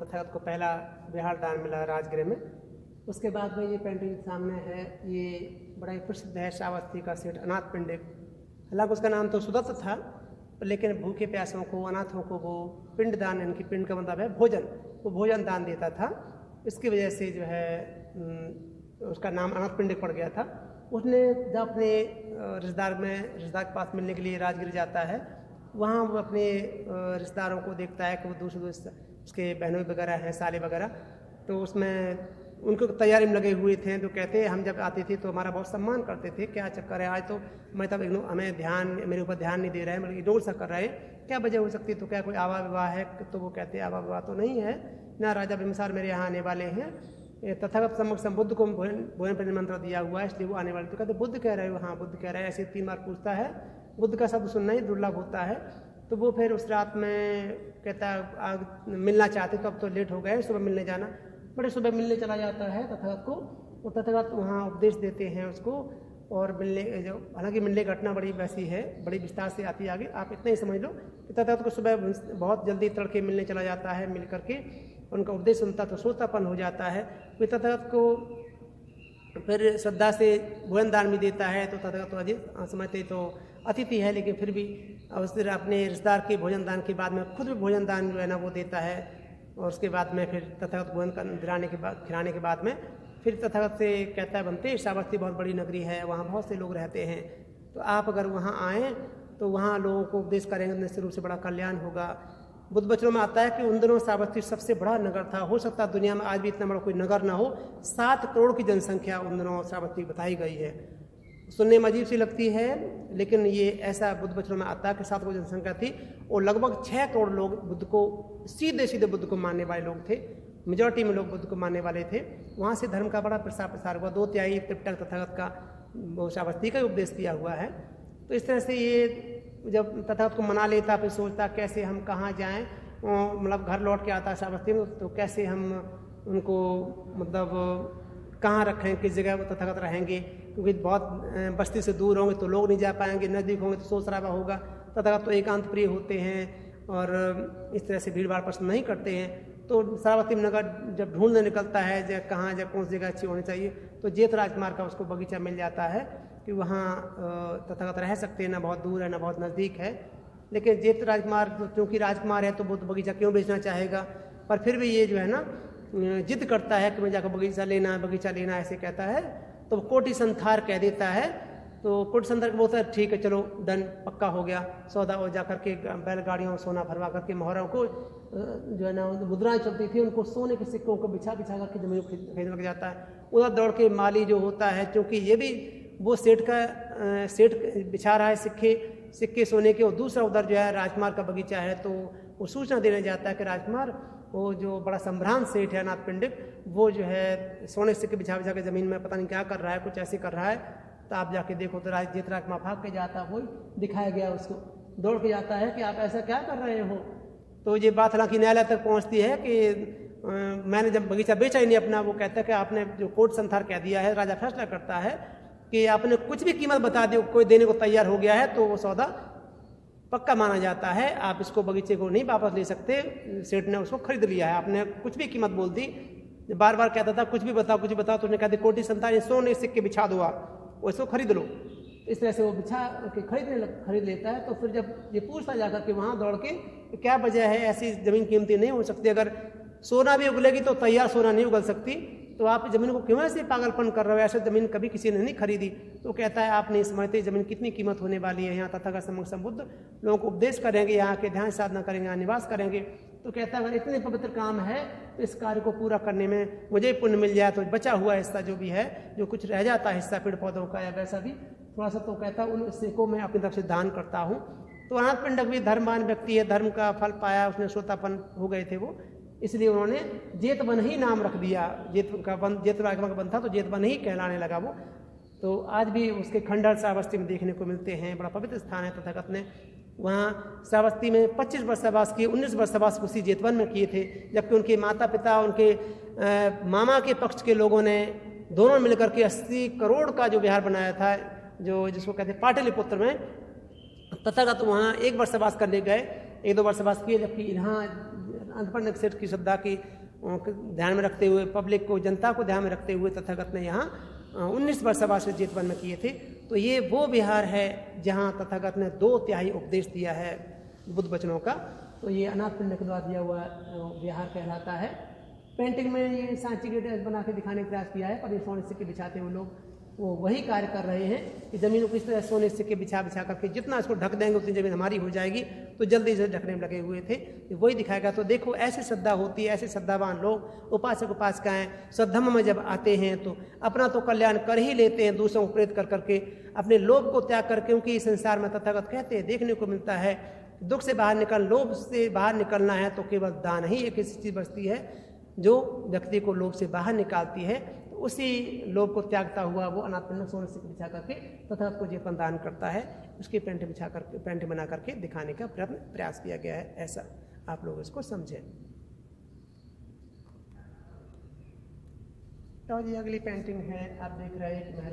तथागत को पहला विहार दान मिला राजगृह में। उसके बाद में ये पेंटिंग सामने है, ये बड़ा ही प्रसिद्ध है श्रावस्ती का सेठ अनाथ पिंडिक। हालांकि उसका नाम तो सुदत्त था, लेकिन भूखे प्यासों को, अनाथों को वो पिंड दान, इनकी पिंड का मतलब है भोजन, वो भोजन दान देता था। इसकी वजह से जो है उसका नाम अनाथ पिंडिक पड़ गया था। उसने जब अपने रिश्तेदार के पास मिलने के लिए राजगीर जाता है, वहाँ वो अपने रिश्तेदारों को देखता है कि वो दूसरे उसके बहनों वगैरह हैं, साले वगैरह, तो उसमें उनको तैयारी में लगे हुए थे। तो कहते हम जब आते थे तो हमारा बहुत सम्मान करते थे, क्या चक्कर है आज तो मैं तब हमें मेरे ऊपर ध्यान नहीं दे रहा है, मतलब इग्नोर सा कर रहा है, क्या वजह हो सकती है, तो क्या कोई आवा विवाह है? तो वो कहते हैं आवा विवाह तो नहीं है ना, राजा बिम्बिसार मेरे यहाँ आने वाले हैं, तथागत समक्ष बुद्ध को भोजन पर निमंत्रण दिया हुआ है, इसलिए वो आने वाले। तो कहते बुद्ध कह रहे हो? हाँ बुद्ध कह रहे हैं। ऐसे 3 बार पूछता है। बुद्ध का शब्द सुनना ही दुर्लभ होता है। तो वो फिर उस रात में कहता मिलना चाहते, तो अब तो लेट हो गए, सुबह मिलने जाना। बड़े सुबह मिलने चला जाता है तथागत को। वो तथागत वहाँ उपदेश देते हैं उसको, और मिलने जो हालांकि मिलने घटना बड़ी वैसी है, बड़ी विस्तार से आती है आगे, आप इतना ही समझ लो कि तथागत को सुबह बहुत जल्दी तड़के मिलने चला जाता है। मिल करके उनका उपदेश सुनता तो सोतापन हो जाता है। फिर तथागत को फिर श्रद्धा से भोजन दान भी देता है। तो तथागत तो अधिक समझते तो अतिथि है, लेकिन फिर भी अवसर अपने रिश्तेदार के भोजन दान के बाद में खुद भी भोजन दान जो है ना वो देता है। और उसके बाद में फिर तथागत भोजन खिलाने के बाद में फिर तथागत से कहता है बनते श्रावस्ती बहुत बड़ी नगरी है, वहाँ बहुत से लोग रहते हैं, तो आप अगर वहाँ आएँ तो वहाँ लोगों को उपदेश करेंगे, निश्चित रूप से बड़ा कल्याण होगा। बुद्ध वचनों में आता है कि उन दिनों श्रावस्ती सबसे बड़ा नगर था। हो सकता है दुनिया में आज भी इतना बड़ा कोई नगर ना हो। 7 करोड़ की जनसंख्या उन दिनों श्रावस्ती बताई गई है। सुनने में अजीब सी लगती है, लेकिन ये ऐसा बुद्ध वचनों में आता है कि 7 करोड़ जनसंख्या थी और लगभग 6 करोड़ लोग बुद्ध को सीधे बुद्ध को मानने वाले लोग थे। मेजॉरिटी में लोग बुद्ध को मानने वाले थे। वहाँ से धर्म का बड़ा प्रसार हुआ। 2/3 त्रिपिटक तथागत का श्रावस्ती का उपदेश दिया हुआ है। तो इस तरह से ये जब तथागत को मना लेता, फिर सोचता कैसे हम कहाँ जाएं, मतलब घर लौट के आता श्रावस्ती में, तो कैसे हम उनको मतलब कहाँ रखें, किस जगह वो तथागत रहेंगे, क्योंकि बहुत बस्ती से दूर होंगे तो लोग नहीं जा पाएंगे, नज़दीक होंगे तो शोर शराबा होगा। तथागत तो एकांत प्रिय होते हैं और इस तरह से भीड़ भाड़ पसंद नहीं करते हैं। तो श्रावस्ती नगर जब ढूंढने निकलता है कहाँ कौन सी जगह अच्छी होनी चाहिए, तो जेठ राजकुमार का उसको बगीचा मिल जाता है कि वहाँ तथागत रह सकते हैं, ना बहुत दूर है ना बहुत नज़दीक है। लेकिन जेठ राजकुमार क्योंकि राजकुमार है तो वो तो बगीचा क्यों बेचना चाहेगा, पर फिर भी ये जो है ना जिद करता है कि मैं जाकर बगीचा लेना ऐसे कहता है। तो कोटि संथार कह देता है। तो कोटि संथार बोलता है ठीक है चलो डन, पक्का हो गया सौदा। और जाकर के बैलगाड़ियों में सोना भरवा करके मोहरों को जो है ना मुद्राएं चलती थी, उनको सोने के सिक्कों को बिछा करके जमीन खरीदने लग जाता है। उधर दौड़ के माली जो होता है, क्योंकि ये भी वो सेठ बिछा रहा है सिक्के सोने के, और दूसरा उधर जो है राजकुमार का बगीचा है, तो वो सूचना देने जाता है कि राजकुमार वो जो बड़ा संभ्रांत सेठ है अनाथ पिंडिक, वो जो है सोने सिक्के बिछा के ज़मीन में पता नहीं क्या कर रहा है, कुछ ऐसे कर रहा है, तो आप जाके देखो। तो जेठ राजकुमार भाग के जाता है, वही दिखाया गया उसको, दौड़ के जाता है कि आप ऐसा क्या कर रहे हो। तो ये बात हालांकि न्यायालय तक पहुंचती है कि मैंने जब बगीचा बेचा ही नहीं अपना, वो कहता है कि आपने जो कोर्ट संथार कह दिया है, राजा फैसला करता है कि आपने कुछ भी कीमत बता दी, कोई देने को तैयार हो गया है तो वो सौदा पक्का माना जाता है। आप इसको बगीचे को नहीं वापस ले सकते, सेठ ने उसको खरीद लिया है। आपने कुछ भी कीमत बोल दी, बार बार कहता था कुछ भी बताओ तो उसने कहते कोटि संथार सोने सिक्के बिछा दो, आप उसको खरीद लो। इस तरह से वो बिछा के खरीद लेता है। तो फिर जब ये पूछता जाकर के वहाँ दौड़ के क्या वजह है, ऐसी ज़मीन कीमती नहीं हो सकती, अगर सोना भी उगलेगी तो तैयार सोना नहीं उगल सकती, तो आप ज़मीन को क्यों ऐसे पागलपन कर रहे हो, ऐसे ज़मीन कभी किसी ने नहीं खरीदी। तो कहता है आप नहीं समझते ज़मीन कितनी कीमत होने वाली है। यहाँ तथागत समक्ष बुद्ध लोगों को उपदेश करेंगे, यहाँ के ध्यान साधना करेंगे, यहाँ निवास करेंगे। तो कहता है अगर इतने पवित्र काम है तो इस कार्य को पूरा करने में मुझे पुण्य मिल जाए, तो बचा हुआ हिस्सा जो भी है, जो कुछ रह जाता है हिस्सा पेड़ पौधों का या वैसा भी थोड़ा सा, तो कहता है उन हिस्से को मैं अपनी तरफ से दान करता हूँ। तो अनाथ पिंडक भी धर्मवान व्यक्ति है, धर्म का फल पाया, उसने श्रोतापन हो गए थे वो, इसलिए उन्होंने जेतवन ही नाम रख दिया। जेत राजकुमार का वन था तो जेतवन ही कहलाने लगा वो। तो आज भी उसके खंडहर श्रावस्ती में देखने को मिलते हैं। बड़ा पवित्र स्थान है। तथागत ने वहाँ श्रावस्ती में 25 वर्ष वास किए, 19 वर्ष वास उसी जेतवन में किए थे, जबकि उनके माता पिता, उनके मामा के पक्ष के लोगों ने दोनों मिलकर के 80 करोड़ का जो विहार बनाया था, जो जिसको कहते हैं पाटलिपुत्र में। तथागत वहाँ 1 वर्ष वास करने गए, 1-2 वर्ष वास किए, जबकि यहाँ अनाथपिंडक सेठ की श्रद्धा की ध्यान में रखते हुए, पब्लिक को, जनता को ध्यान में रखते हुए तथागत ने यहाँ 19 वर्ष सभा से जेतवन में किए थे। तो ये वो विहार है जहाँ तथागत ने 2/3 उपदेश दिया है बुद्ध वचनों का। तो ये अनाथपिंडक द्वारा दिया हुआ विहार कहलाता है। पेंटिंग में ये सांची गेट बना के दिखाने का प्रयास किया है, पर ये सोने सिक्के बिछाते हुए लोग वो वही कार्य कर रहे हैं कि ज़मीन को इस तरह सोने सिक्के बिछा करके जितना इसको ढक देंगे उतनी ज़मीन हमारी हो जाएगी, तो जल्दी से ढकने में लगे हुए थे। वही दिखाएगा। तो देखो ऐसी श्रद्धा होती है, ऐसे श्रद्धावान लोग, उपासक उपासिकाएँ स्वधर्म में जब आते हैं तो अपना तो कल्याण कर ही लेते हैं, दूसरों को प्रेरित कर करके अपने लोभ को त्याग करके, क्योंकि इस संसार में तथागत कहते हैं देखने को मिलता है दुख से बाहर निकल, लोभ से बाहर निकलना है तो केवल दान ही एक ऐसी चीज़ बचती है जो व्यक्ति को लोभ से बाहर निकालती है। तो उसी लोभ को त्यागता हुआ वो अनाथपिंडक सोने से बिछा करके तथागत को जीवन दान करता है। उसकी पेंट बिछा करके, पेंट बना करके दिखाने का प्रयास किया गया है। ऐसा आप लोग इसको समझें। तो ये अगली पेंटिंग है, आप देख रहे हैं एक महिला